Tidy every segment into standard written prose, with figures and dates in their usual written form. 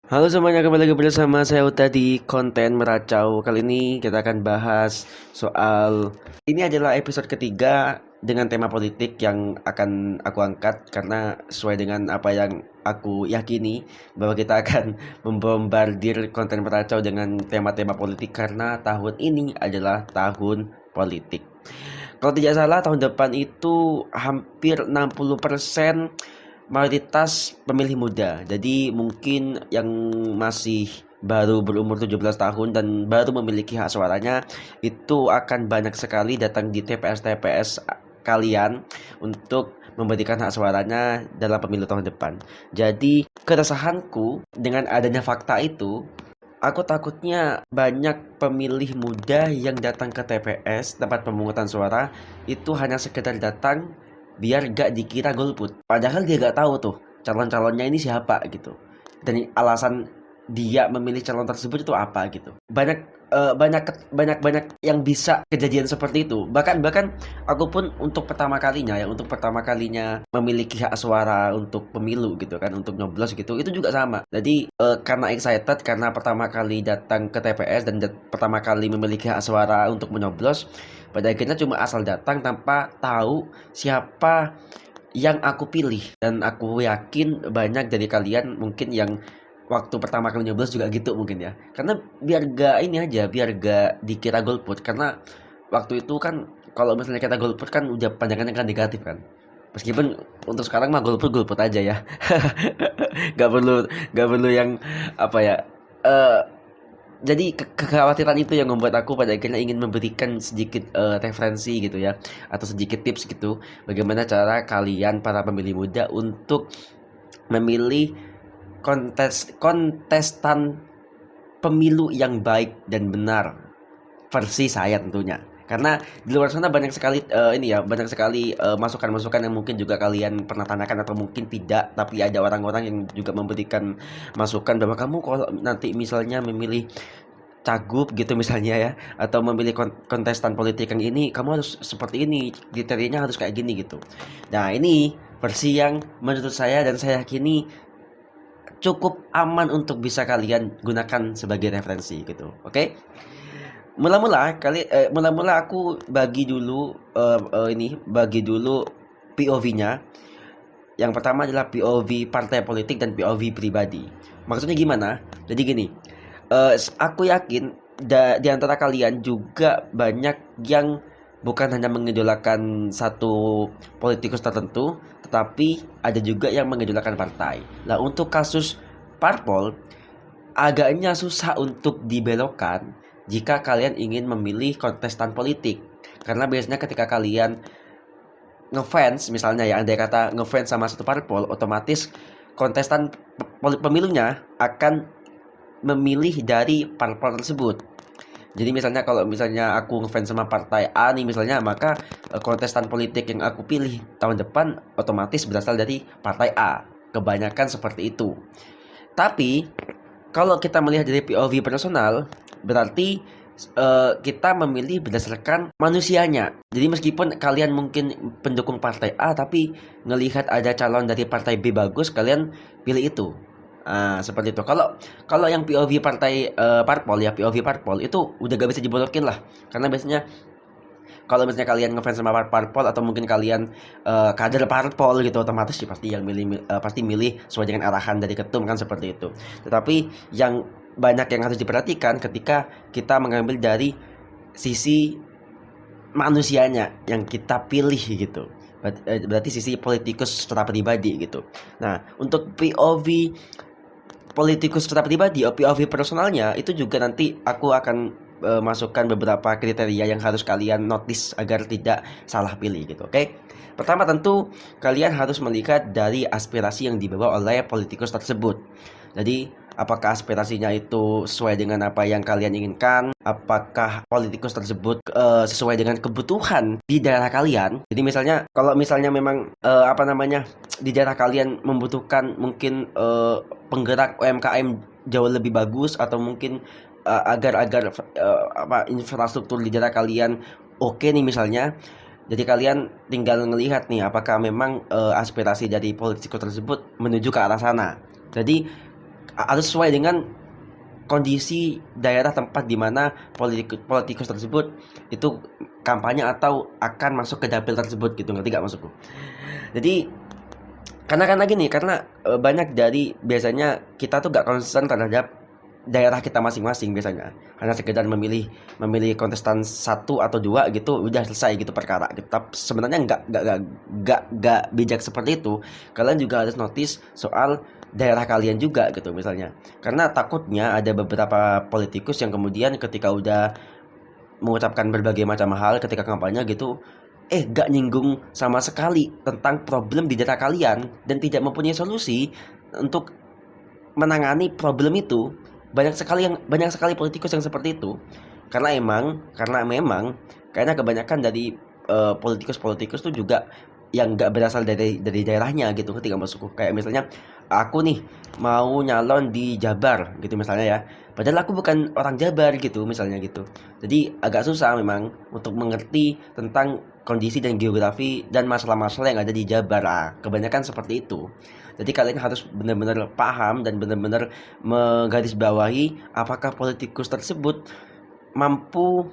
Halo semuanya, kembali lagi bersama saya Uta di konten Meracau. Kali ini kita akan bahas soal ini adalah episode ketiga dengan tema politik yang akan aku angkat karena sesuai dengan apa yang aku yakini bahwa kita akan membombardir konten Meracau dengan tema-tema politik karena tahun ini adalah tahun politik. Kalau tidak salah tahun depan itu hampir 60% mayoritas pemilih muda. Jadi mungkin yang masih baru berumur 17 tahun dan baru memiliki hak suaranya itu akan banyak sekali datang di TPS-TPS kalian untuk memberikan hak suaranya dalam pemilu tahun depan. Jadi keresahanku dengan adanya fakta itu, aku takutnya banyak pemilih muda yang datang ke TPS tempat pemungutan suara itu hanya sekedar datang biar gak dikira golput. Padahal dia gak tahu tuh calon-calonnya ini siapa gitu. Dan alasan dia memilih calon tersebut itu apa gitu. Banyak yang bisa kejadian seperti itu. Bahkan aku pun untuk pertama kalinya memiliki hak suara untuk pemilu gitu kan, untuk nyoblos gitu, itu juga sama. Jadi karena excited karena pertama kali datang ke TPS dan pertama kali memiliki hak suara untuk menyoblos, pada akhirnya cuma asal datang tanpa tahu siapa yang aku pilih. Dan aku yakin banyak dari kalian mungkin yang waktu pertama kali nyoblos juga gitu mungkin ya. Karena biar gak ini aja, biar gak dikira golput. Karena waktu itu kan kalau misalnya kita golput kan udah pandangannya kan negatif kan. Meskipun untuk sekarang mah golput golput aja ya. Gak perlu yang apa ya. eh jadi kekhawatiran itu yang membuat aku pada akhirnya ingin memberikan sedikit referensi gitu ya, atau sedikit tips gitu bagaimana cara kalian para pemilih muda untuk memilih kontestan pemilu yang baik dan benar versi saya tentunya. Karena di luar sana banyak sekali banyak sekali masukan-masukan yang mungkin juga kalian pernah tanyakan atau mungkin tidak, tapi ada orang-orang yang juga memberikan masukan bahwa kamu kalau nanti misalnya memilih cagup gitu misalnya ya, atau memilih kontestan politik yang ini, kamu harus seperti ini, kriterianya harus kayak gini gitu. Nah, ini versi yang menurut saya dan saya yakini cukup aman untuk bisa kalian gunakan sebagai referensi gitu. Oke? Mula-mula aku bagi dulu POV-nya. Yang pertama adalah POV partai politik dan POV pribadi. Maksudnya gimana? Jadi gini, aku yakin di antara kalian juga banyak yang bukan hanya mengidolakan satu politikus tertentu, tetapi ada juga yang mengidolakan partai. Nah, untuk kasus parpol, agaknya susah untuk dibelokkan jika kalian ingin memilih kontestan politik. Karena biasanya ketika kalian ngefans misalnya ya, andai kata ngefans sama satu parpol, otomatis kontestan pemilunya akan memilih dari parpol tersebut. Jadi misalnya kalau misalnya aku ngefans sama partai A nih misalnya, maka kontestan politik yang aku pilih tahun depan otomatis berasal dari partai A. Kebanyakan seperti itu. Tapi kalau kita melihat dari POV personal, berarti kita memilih berdasarkan manusianya. Jadi meskipun kalian mungkin pendukung partai A, tapi ngelihat ada calon dari partai B bagus, kalian pilih itu. Seperti itu. Kalau kalau yang POV partai parpol ya, POV parpol itu udah gak bisa dibolokin lah. Karena biasanya kalau misalnya kalian ngefans sama parpol atau mungkin kalian kader parpol gitu, otomatis sih pasti milih sesuai dengan arahan dari ketum kan, seperti itu. Tetapi yang banyak yang harus diperhatikan ketika kita mengambil dari sisi manusianya yang kita pilih gitu. Berarti sisi politikus secara pribadi gitu. Nah, untuk POV politikus secara pribadi, POV personalnya itu juga nanti aku akan masukkan beberapa kriteria yang harus kalian notice agar tidak salah pilih gitu. Oke. Pertama tentu kalian harus melihat dari aspirasi yang dibawa oleh politikus tersebut. Jadi apakah aspirasinya itu sesuai dengan apa yang kalian inginkan? Apakah politikus tersebut sesuai dengan kebutuhan di daerah kalian? Jadi misalnya kalau misalnya memang di daerah kalian membutuhkan mungkin penggerak UMKM jauh lebih bagus, atau mungkin agar infrastruktur di daerah kalian oke nih misalnya. Jadi kalian tinggal melihat nih apakah memang aspirasi dari politikus tersebut menuju ke arah sana. Jadi harus sesuai dengan kondisi daerah tempat di mana politikus tersebut itu kampanye atau akan masuk ke dapil tersebut gitu, ngerti gak maksudku? Jadi karena gini, karena banyak dari biasanya kita tuh gak concern terhadap daerah kita masing-masing biasanya, hanya sekedar memilih memilih kontestan satu atau dua gitu udah selesai gitu perkara gitu. Tapi sebenarnya nggak bijak seperti itu. Kalian juga harus notice soal daerah kalian juga gitu misalnya, karena takutnya ada beberapa politikus yang kemudian ketika udah mengucapkan berbagai macam hal ketika kampanye gitu, gak nyinggung sama sekali tentang problem di daerah kalian dan tidak mempunyai solusi untuk menangani problem itu. Banyak sekali politikus yang seperti itu, karena memang kayaknya kebanyakan dari politikus-politikus tuh juga yang nggak berasal dari daerahnya gitu, ketika masukku kayak misalnya aku nih mau nyalon di Jabar gitu misalnya ya, padahal aku bukan orang Jabar gitu misalnya gitu. Jadi agak susah memang untuk mengerti tentang kondisi dan geografi dan masalah-masalah yang ada di Jabar. Kebanyakan seperti itu. Jadi kalian harus benar-benar paham dan benar-benar menggarisbawahi apakah politikus tersebut mampu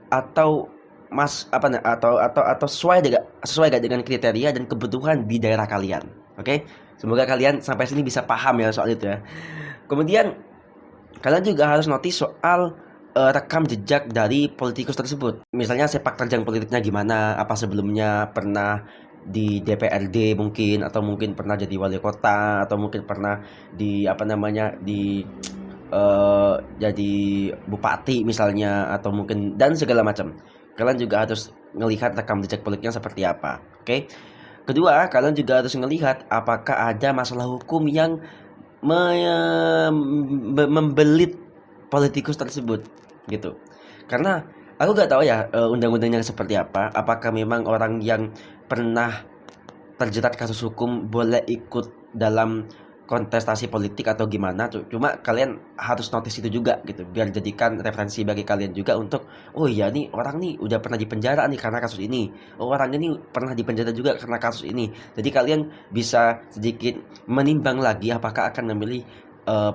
atau atau sesuai gak dengan kriteria dan kebutuhan di daerah kalian. Oke? Semoga kalian sampai sini bisa paham ya soal itu ya. Kemudian kalian juga harus notice soal rekam jejak dari politikus tersebut. Misalnya sepak terjang politiknya gimana, apa sebelumnya pernah di DPRD mungkin, atau mungkin pernah jadi wali kota, atau mungkin pernah di jadi bupati misalnya, atau mungkin dan segala macam. Kalian juga harus melihat rekam jejak politiknya seperti apa. Oke. Kedua, kalian juga harus melihat apakah ada masalah hukum yang membelit politikus tersebut gitu. Karena aku gak tahu ya undang-undangnya seperti apa. Apakah memang orang yang pernah terjerat kasus hukum boleh ikut dalam kontestasi politik atau gimana? Cuma kalian harus notice itu juga gitu, biar jadikan referensi bagi kalian juga untuk, oh iya nih orang nih udah pernah dipenjara nih karena kasus ini, oh orang ini pernah dipenjara juga karena kasus ini. Jadi kalian bisa sedikit menimbang lagi apakah akan memilih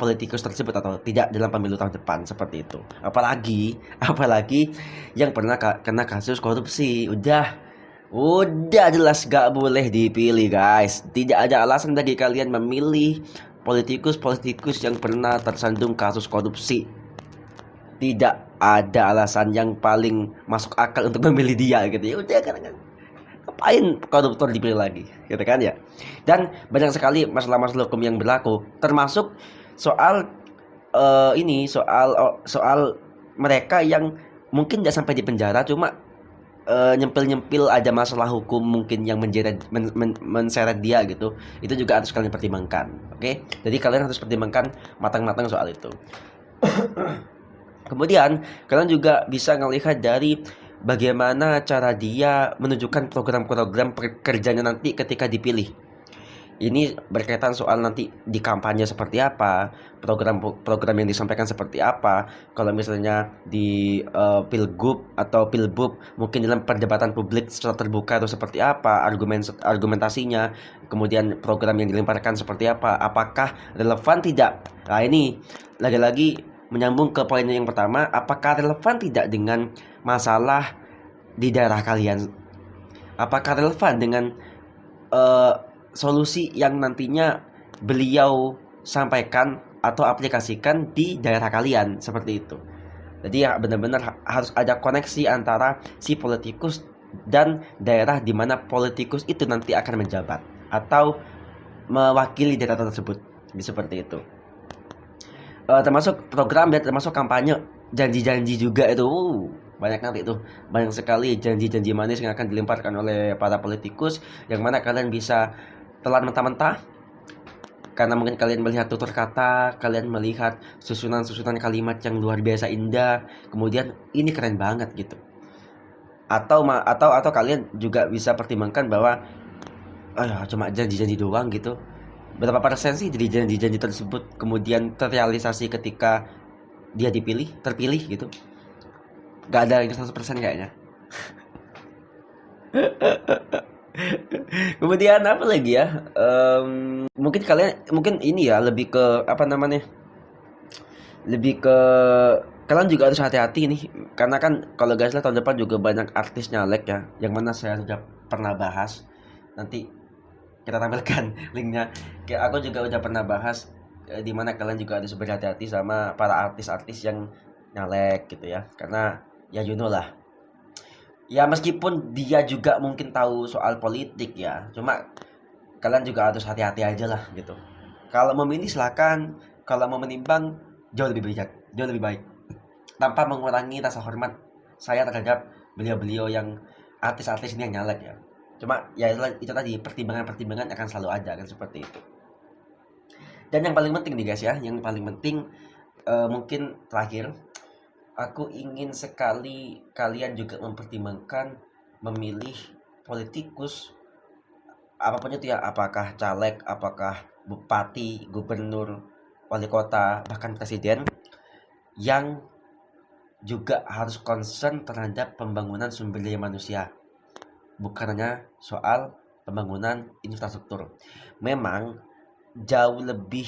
politikus tersebut atau tidak dalam pemilu tahun depan, seperti itu. Apalagi yang pernah kena kasus korupsi, udah jelas gak boleh dipilih guys. Tidak ada alasan bagi kalian memilih politikus-politikus yang pernah tersandung kasus korupsi. Tidak ada alasan yang paling masuk akal untuk memilih dia gitu ya. Udah kan, ngapain koruptor dipilih lagi gitu kan ya. Dan banyak sekali masalah-masalah hukum yang berlaku, termasuk soal soal mereka yang mungkin tidak sampai di penjara, cuma nyempil-nyempil ada masalah hukum mungkin yang menseret dia gitu. Itu juga harus kalian pertimbangkan. Oke? Jadi kalian harus pertimbangkan matang-matang soal itu. Kemudian kalian juga bisa melihat dari bagaimana cara dia menunjukkan program-program kerjanya nanti ketika dipilih. Ini berkaitan soal nanti di kampanye seperti apa, program yang disampaikan seperti apa. Kalau misalnya di pilgub atau pilbub, mungkin dalam perdebatan publik secara terbuka itu seperti apa, argumentasinya, kemudian program yang dilemparkan seperti apa, apakah relevan tidak. Nah ini lagi-lagi menyambung ke poin yang pertama, apakah relevan tidak dengan masalah di daerah kalian, apakah relevan dengan solusi yang nantinya beliau sampaikan atau aplikasikan di daerah kalian, seperti itu. Jadi ya benar-benar harus ada koneksi antara si politikus dan daerah di mana politikus itu nanti akan menjabat atau mewakili daerah tersebut. Jadi seperti itu. Termasuk program dan termasuk kampanye, janji-janji juga itu. Banyak nanti itu, banyak sekali janji-janji manis yang akan dilemparkan oleh para politikus, yang mana kalian bisa telan mentah-mentah karena mungkin kalian melihat tutur kata, kalian melihat susunan-susunan kalimat yang luar biasa indah, kemudian ini keren banget gitu. Atau kalian juga bisa pertimbangkan bahwa cuma janji-janji doang gitu. Berapa persen sih dari janji-janji tersebut kemudian terrealisasi ketika dia terpilih gitu? Gak ada yang 100% kayaknya. Kemudian apa lagi ya? Mungkin kalian mungkin ini ya lebih ke apa namanya? Lebih ke kalian juga harus hati-hati nih karena kan kalau guys lah tahun depan juga banyak artis nyalek ya yang mana saya sudah pernah bahas. Nanti kita tampilkan linknya. Kayak aku juga udah pernah bahas di mana kalian juga harus berhati-hati sama para artis-artis yang nyalek gitu ya karena ya you know lah. Ya meskipun dia juga mungkin tahu soal politik ya cuma kalian juga harus hati-hati aja lah gitu. Kalau memilih silakan, kalau mau menimbang jauh lebih bijak, jauh lebih baik tanpa mengurangi rasa hormat saya terhadap beliau-beliau yang artis-artis ini yang nyalek ya. Cuma ya itu tadi pertimbangan-pertimbangan akan selalu ada kan seperti itu. Dan yang paling penting nih guys ya, yang paling penting mungkin terakhir aku ingin sekali kalian juga mempertimbangkan memilih politikus apapun itu ya, apakah caleg, apakah bupati, gubernur, wali kota, bahkan presiden yang juga harus concern terhadap pembangunan sumber daya manusia, bukan hanya soal pembangunan infrastruktur. Memang jauh lebih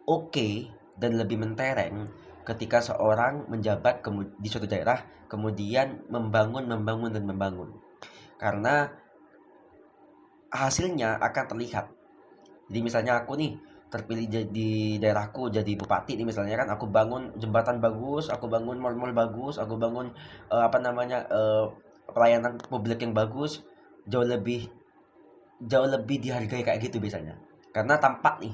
oke dan lebih mentereng ketika seorang menjabat di suatu daerah kemudian membangun dan membangun karena hasilnya akan terlihat. Jadi misalnya aku nih terpilih jadi daerahku jadi bupati nih misalnya kan aku bangun jembatan bagus, aku bangun mall-mall bagus, aku bangun apa namanya pelayanan publik yang bagus, jauh lebih jauh lebih dihargai kayak gitu biasanya. Karena tampak nih,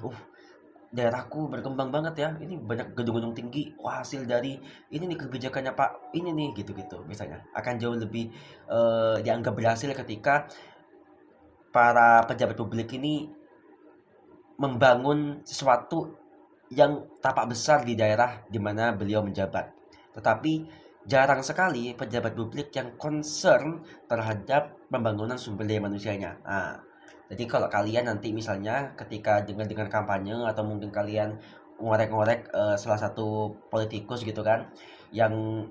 daerahku berkembang banget ya. Ini banyak gedung-gedung tinggi. Wah, hasil dari ini nih kebijakannya Pak. Ini nih gitu-gitu biasanya. Akan jauh lebih dianggap berhasil ketika para pejabat publik ini membangun sesuatu yang tapak besar di daerah di mana beliau menjabat. Tetapi jarang sekali pejabat publik yang concern terhadap pembangunan sumber daya manusianya. Nah, jadi kalau kalian nanti misalnya ketika dengan kampanye atau mungkin kalian ngorek-ngorek salah satu politikus gitu kan, yang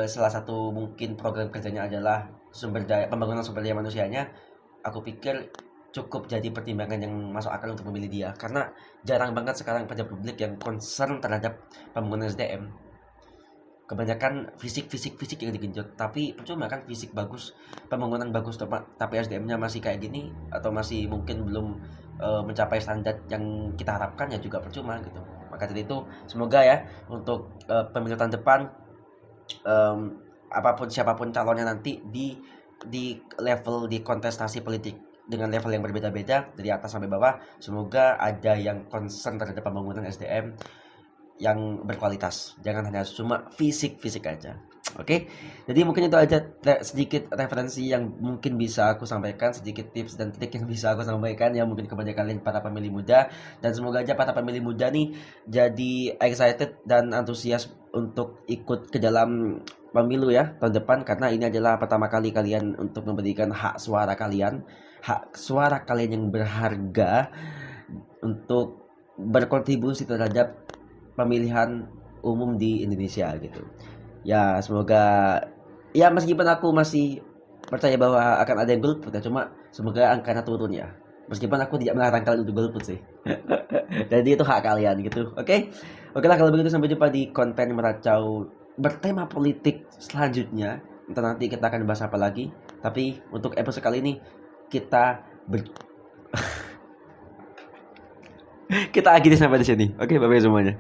salah satu mungkin program kerjanya adalah pembangunan sumber daya manusianya, aku pikir cukup jadi pertimbangan yang masuk akal untuk memilih dia karena jarang banget sekarang pejabat publik yang concern terhadap pembangunan SDM. Kebanyakan fisik yang digenjot tapi percuma kan fisik bagus, pembangunan bagus tapi SDM-nya masih kayak gini atau masih mungkin belum mencapai standar yang kita harapkan ya juga percuma gitu. Maka dari itu semoga ya untuk pemilu tahun depan apapun siapapun calonnya nanti di level di kontestasi politik dengan level yang berbeda-beda dari atas sampai bawah, semoga ada yang concern terhadap pembangunan SDM yang berkualitas, jangan hanya cuma fisik aja. Oke, jadi mungkin itu aja sedikit referensi yang mungkin bisa aku sampaikan, sedikit tips dan trik yang bisa aku sampaikan yang mungkin kepada kalian para pemilih muda, dan semoga aja para pemilih muda nih jadi excited dan antusias untuk ikut ke dalam pemilu ya tahun depan karena ini adalah pertama kali kalian untuk memberikan hak suara kalian yang berharga untuk berkontribusi terhadap pemilihan umum di Indonesia gitu. Ya semoga ya meskipun aku masih percaya bahwa akan ada yang golput ya cuma semoga angkanya turun ya. Meskipun aku tidak melarang kalian untuk golput sih. Jadi itu hak kalian gitu. Oke. Oke lah kalau begitu sampai jumpa di konten meracau bertema politik selanjutnya. Entah nanti kita akan bahas apa lagi. Tapi untuk episode kali ini kita kita akhiri sampai di sini. Oke, bye bye semuanya.